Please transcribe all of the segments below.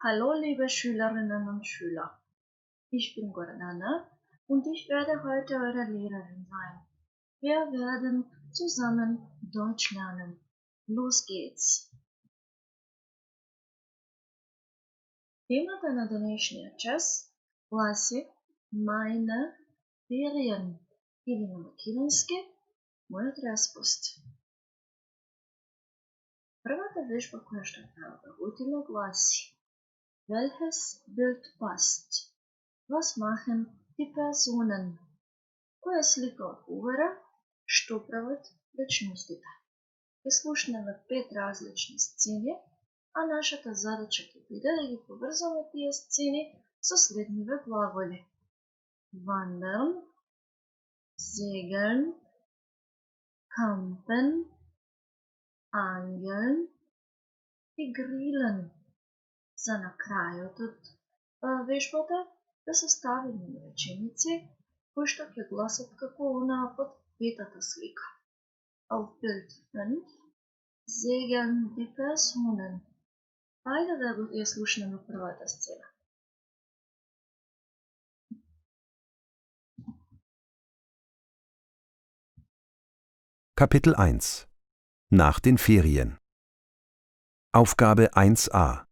Hallo liebe Schülerinnen und Schüler, ich bin Gordana und ich werde heute eure Lehrerin sein. Wir werden zusammen Deutsch lernen. Los geht's! Темата на днешния час гласи Meine Ferien или на македонски Моят разпуст. Првата вежба која што треба да работиме гласи Welches Bild passt? Was machen die Personen? Која слика одговара што прават личностите? Ќе слушнеме 5 различни сцени, а нашата задача ќе биде да ги поврзаме тие сцени со следниве глаголи: wandern, segeln, campen, angeln и grillen. За на крајот од вежбата да составиме реченици кои што ќе гласат како онаа под петата слика. Auf Bild 5 segeln die Personen. Ајде да ја слушнеме првата сцена. Kapitel 1 Nach den Ferien Aufgabe 1a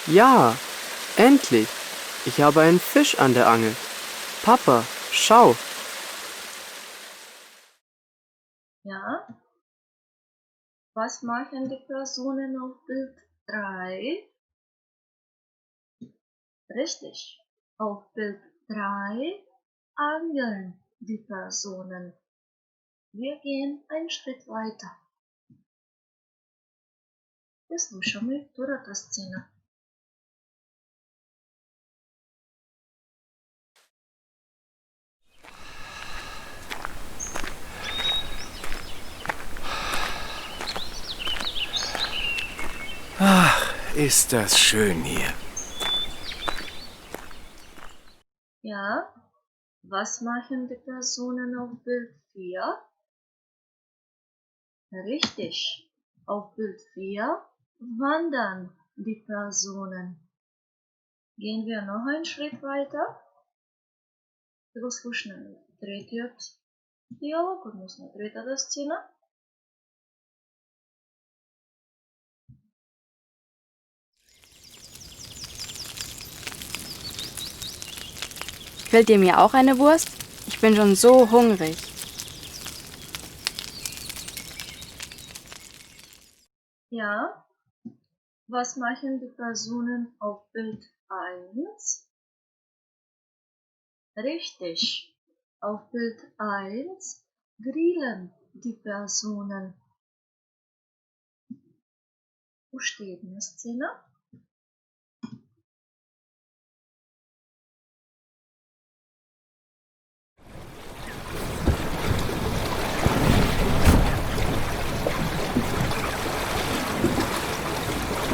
Ja, endlich. Ich habe einen Fisch an der Angel. Papa, schau. Ja. Was machen die Personen auf Bild 3? Richtig. Auf Bild 3 angeln die Personen. Wir gehen einen Schritt weiter. Ja слушаме втората сцена. Ach, ist das schön hier. Ja, was machen die Personen auf Bild 4? Richtig, auf Bild 4 wandern die Personen. Gehen wir noch einen Schritt weiter. Го слушнеме третиот диалог, односно третата сцена. Grillt ihr mir auch eine Wurst? Ich bin schon so hungrig. Ja, was machen die Personen auf Bild 1? Richtig, auf Bild 1 grillen die Personen. Уште една сцена.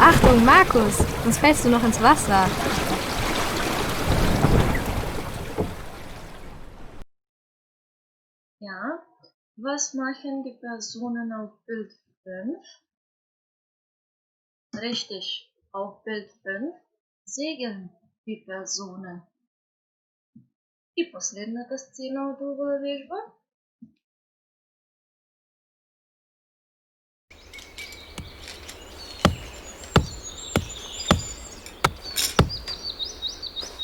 Achtung, Markus, sonst fällst du noch ins Wasser. Ja, was machen die Personen auf Bild 5? Richtig, auf Bild 5 segeln die Personen. И последната сцена од оваа вежба.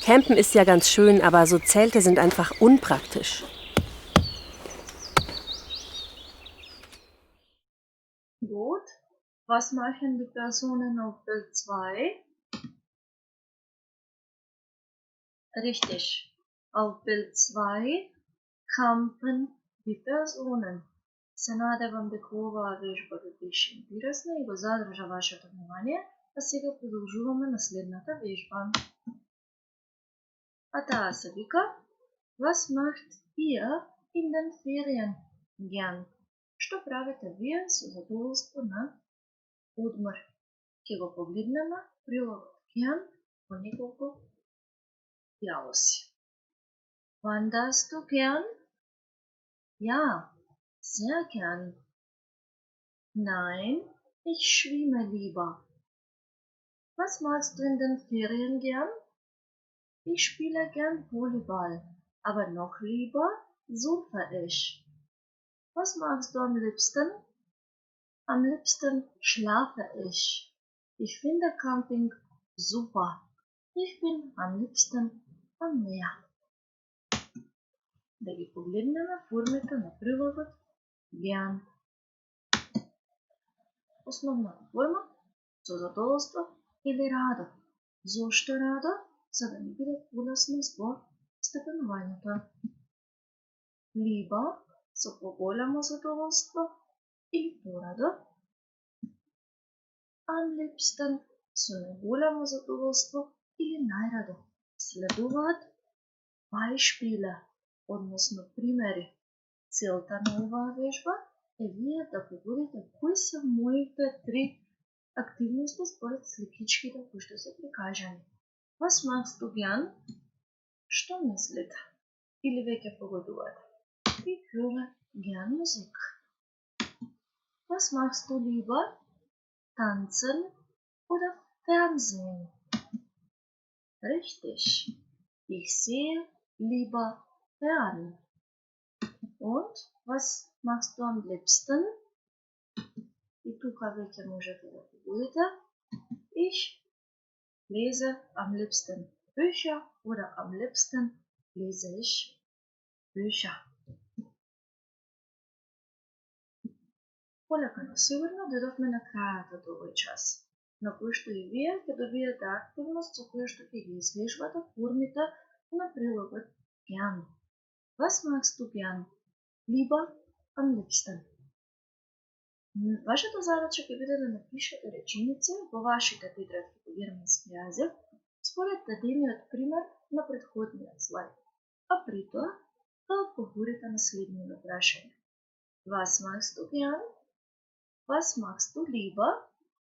Campen ist ja ganz schön, aber so Zelte sind einfach unpraktisch. Gut. Was machen die Personen auf Bild 2? Richtig. Auf Bild 2 campen die Personen. Се надевам дека оваа вежба ви беше интересна и го задржа вашето внимание, а сега продолжуваме на следната вежба. А таа се вика Was macht ihr in den Ferien gern? Што правите вие со задоволство на одмор? Ќе го погледнеме прилогот gern во неколку јавоси. Wanderst du gern? Ja, sehr gern. Nein, ich schwimme lieber. Was magst du in den Ferien gern? Ich spiele gern Volleyball, aber noch lieber surfe ich. Was magst du am liebsten? Am liebsten schlafe ich. Ich finde Camping super. Ich bin am liebsten am Meer. Да ги погледнеме формите на прилагот геан. Основната форма со задоволство или радо. Зошто радо? За да ни биде полесно во степенувањето. Либа со поголемо задоволство или порадо. Am liebsten со најголемо задоволство или најрадо. Следуваат Beispiele, односно примери. Целта на оваа вежба е вие да погодите кои се моите 3 активности според сликичките кои што се прикажани. Was machst du gern? Што мислите? Или веќе погодувате? Ich höre gern Musik. Was machst du lieber? Tanzen oder Fernsehen? Richtig. Ich sehe lieber fern. Und was machst du am liebsten? И тука веќе можете да погодите. Ich lese am liebsten Bücher oder am liebsten lese ich Bücher. Полека но сигурно додовме на крајот од овој час, на кој што и вие ќе добиете активност со која што ќе ги излежбате формите на прилогот gern. Was magst du gern? Lieber am liebsten. Вашата задача ќе биде да напишете реченици во вашите тетрадки по германски јазик според дадениот пример на претходниот слайд, а при тоа да одговорите на следниве прашања. Was magst du gern? Was magst du lieber?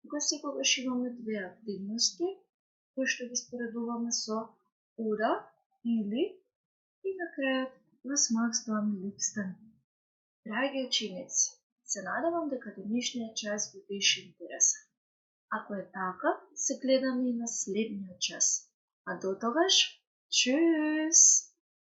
Кога секогаш имаме две активности, кои што ги споредуваме со oder, или, и на крајот was magst du am liebsten? Драги ученици, се надевам дека денешниот час ви беше интересен. Ако е така, се гледаме и на следниот час. А до тогаш, чус!